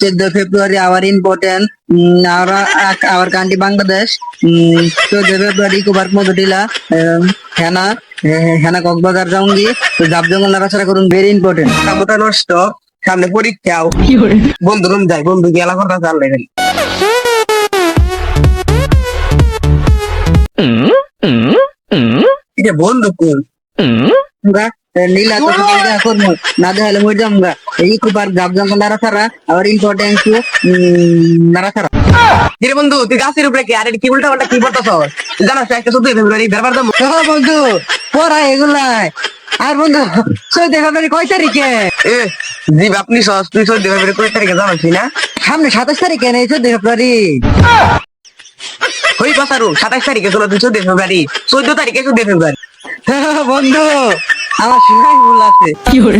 14 February, our important, our country Bangladesh. 14 February को बार में घटिला है ना কক্সবাজার যাওঙ্গি তো জাব জঙ্গল নাড়াচাড়া করুন ভেরি ইম্পর্টেন্ট ক্ষমতা নষ্ট সামনে পরীক্ষাও বন্ধু রুম যাই বন্ধু গেলা কথা জানলে গেল বন্ধু কোন নীলা তো দেখা করবো না দেখালে মরে যামগা এই কুপার জাব জঙ্গল নাড়াচাড়া আবার ইম্পর্টেন্ট নাড়াচাড়া কিরে বন্ধু তুই গাছের উপরে কি আরে কি উল্টা পাল্টা কি বলতেছ জানাস একটা 14 ফেব্রুয়ারি বেরবার দাম বন্ধু পড়া এগুলাই আর বন্ধু 14 ফেব্রুয়ারি কয় তারিখে এ জি আপনি সস তুই 14 ফেব্রুয়ারি কয় তারিখে জানাস না সামনে 27 তারিখে নেই 14 ফেব্রুয়ারি হই পাসারু 27 তারিখে চলো তুই 14 ফেব্রুয়ারি 14 তারিখে 14 ফেব্রুয়ারি বন্ধু আমার শুনাই ভুল আছে কি করে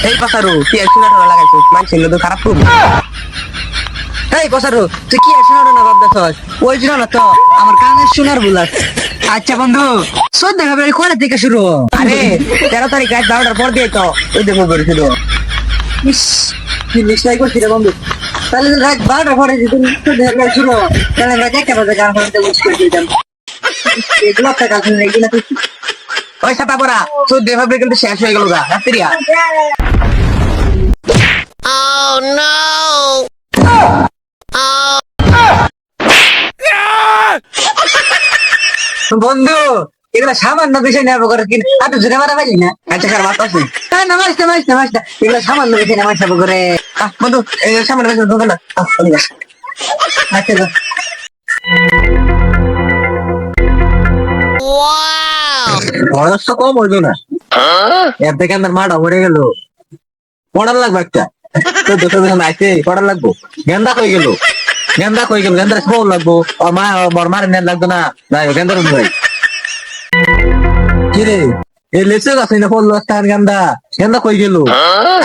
এই পাসারু তুই শুনা টোনা লাগাইছিস মানছিল তো খারাপ করব এই বসারু তুই কি শোনানো না ভাবতেছস ওই জন্য না তো আমার কানে শোনার ভুল আছে আচ্ছা বন্ধু 14 ফেব্রুয়ারি কোথা থেকে শুরু আরে 13 তারিখ রাত 12টার পর দিয়ে তো ওই দেখো করে শুরু ইস কি মিস্টেক করছিস রে বন্ধু তাহলে রাত 12টার পরে যদি 14 ফেব্রুয়ারি শুরু তাহলে রাত 1টা বাজে গান শুনতে বসে দিতাম এগুলো একটা কাজ নেই এগুলো তুই ওই সাতা পড়া 14 ফেব্রুয়ারি কিন্তু শেষ হয়ে গেল গা রাত্রিয়া Oh no! বন্ধু এগুলো সামান্য বিষয় নেব করে কি এত জোরে মারা পারি না আচ্ছা কার মাত আছে মাসটা এগুলো সামান্য বিষয় নেওয়া সব করে বন্ধু এই সামনে বসে দোকান না আচ্ছা Wow! বয়স তো কম হইলো না এর থেকে আমার মাটা মরে গেল পড়ার লাগবে একটা তো দুটো দিন আইছে পড়ার লাগবো গেন্দা কই গেল গেন্দার স্কুল লাগবো আর মা বড় মার নেন লাগতো না যাই গেন্দার ভাই কিরে এই লেচে গাছে না পড়লো স্থান গেন্দা কই গেল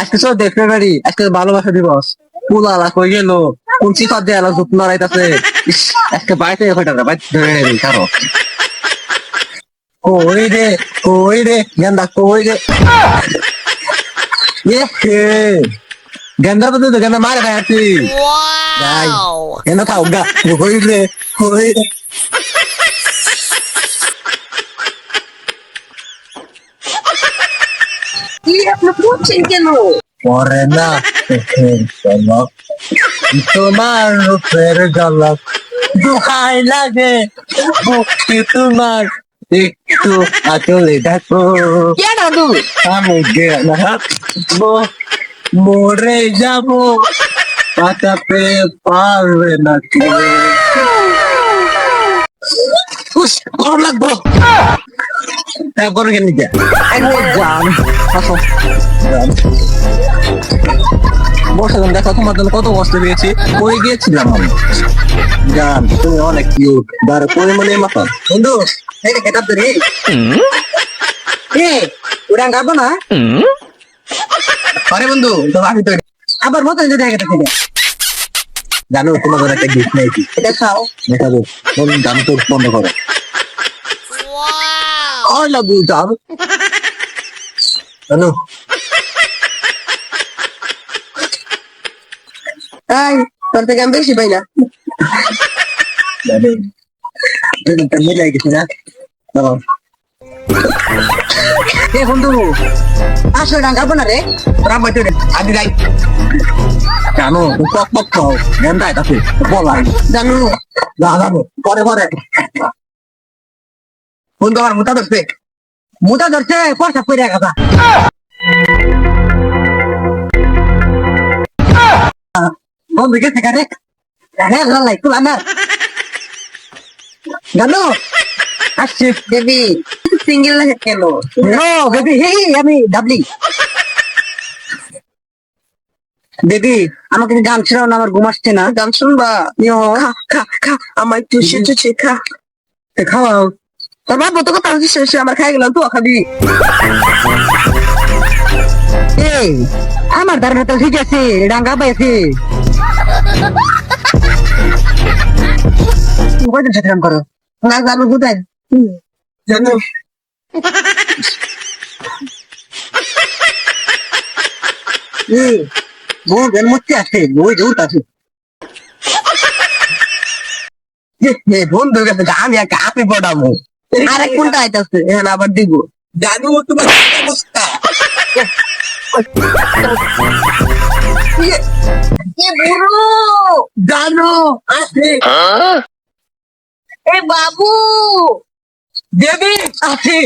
আজকে 14 ফেব্রুয়ারি আজকে ভালোবাসা দিবস পুলালা কই গেল কোন চিফার দিয়ে আলো যত্ন রাইতাছে আজকে বাইতে কয়টা বাইতে ধরে নেবি কারো কই রে গেন্দা কই রে গেন্দা তো গেন্দা মারে খাইছি Wow! এনে থাও গা কই রে কি আপনি বলছেন কেন পরে না চলক তোমার রূপের ঝলক দোহাই লাগে মুক্তি তোমার একটু আচলে দেখো কে দাদু আমি গেলা মরে যাবো পাতাতে পারবে না গরম লাগবো গরম কেন নিতে জান বর্ষা গান দেখা তোমার জন্য কত কষ্ট পেয়েছি পড়ে গিয়েছিলাম আমি জান তুমি অনেক কিউট দাঁড়া পরে মনে মাথা বন্ধু এই রে কেটে ধরে ওরা গাবো না আরে বন্ধু তো আমি তো আবার মতো যদি আগে থেকে জানো তোমার জন্য একটা গিফট নিয়েছি এটা খাও দেখাবো বন্ধু দাম তো বন্ধ করো Wow! I love you, Dad. জানো এই তোর থেকে আমি বেশি পাই না মিলাই গেছি না এ বন্ধু আসলে গাবো না রে রাম বাইতে রে আদি যাই জানো পক পক খাও গেন্দায় তাতে বলাই জানু জানো পরে বন্ধু আমার মুতা ধরছে মুটা ধরছে পয়সা পড়ে গেছে বন্ধু গেছে কারে হ্যাঁ লাই তুই না জানো আসছে বেবি সিঙ্গেল লাগে কেন নো বেবি হে আমি ডাবলি বেবি আমাকে গান ছিল না আমার ঘুম আসছে না গান শুনবা খা আমার একটু সেচেছে খা খাওয়াও তোর বাপ তো কথা শেষে আমার খাই গেলাম তুই খাবি এই আমার ধারণা তো ঠিক আছে ডাঙ্গা পাইছে কয়দিন সাথে কাম করো না জানো কোথায় জানো বেন মুচ্ছে আছে ওই দূর আছে বন্ধু কাছে আমি একা আপনি পড়াবো আর এক কোনটা আইতাছে এখন আবার দিব জাদু তোমার অবস্থা এ বুড়ো জানো আছে এ বাবু দেবী আছে